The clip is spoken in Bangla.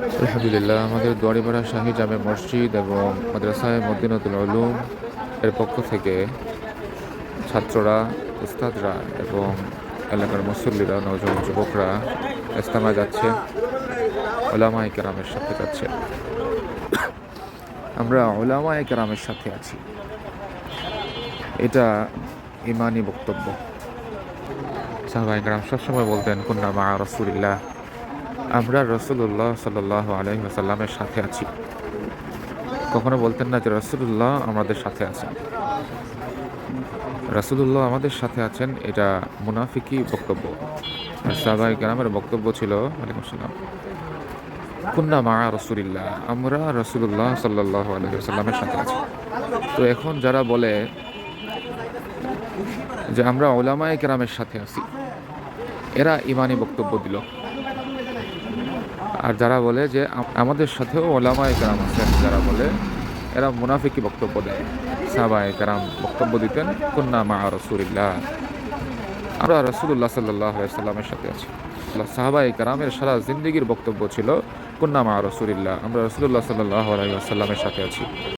আলহামদুলিল্লাহ, আমাদের দুয়ারিপাড়া শাহী জামে মসজিদ এবং মাদ্রাসায়ে মদিনাতুল উলুম এর পক্ষ থেকে ছাত্ররা, উস্তাদরা এবং এলাকার মুসল্লিরা, নওজোয়ান যুবকরা ইজতেমায় যাচ্ছে, উলামায়ে কেরামের সাথে যাচ্ছে। আমরা উলামায়ে কেরামের সাথে আছি, এটা ইমানি বক্তব্য। সাহাবায়ে কেরাম সবসময় বলতেন, কুন্না মা রাসূলিল্লাহ, আমরা রাসূলুল্লাহ সাল্লাল্লাহু আলাইহি ওয়াসাল্লামের সাথে আছি। কখনো বলতেন না যে রাসূলুল্লাহ আমাদের সাথে আছেন। রাসূলুল্লাহ আমাদের সাথে আছেন, এটা মুনাফিকি বক্তব্য। আর সাহাবায়ে কেরামের বক্তব্য ছিল, ওয়ালাইকুম আসসালাম, কুন্না মা রাসূলিল্লাহ, আমরা রাসূলুল্লাহ সাল্লাল্লাহু আলাইহি ওয়াসাল্লামের সাথে আছি। তো এখন যারা বলে যে আমরা উলামায়ে কেরামের সাথে আছি, এরা ইমানি বক্তব্য দিল। আর যারা বলে যে আমাদের সাথেও উলামায়ে কেরাম আছেন, যারা বলে, এরা মুনাফিকি বক্তব্য দেয়। সাহাবায়ে কেরাম বক্তব্য দিতেন, কুন্না মা রাসূলিল্লাহ, আমরা রাসূলুল্লাহ সাল্লাল্লাহু আলাইহি ওয়াসাল্লামের সাথে আছি। সাহাবায়ে কেরামের সারা জিন্দেগীর বক্তব্য ছিল, কুন্না মা রাসূলিল্লাহ, আমরা রাসূলুল্লাহ সাল্লাল্লাহু আলাইহি ওয়াসাল্লামের সাথে আছি।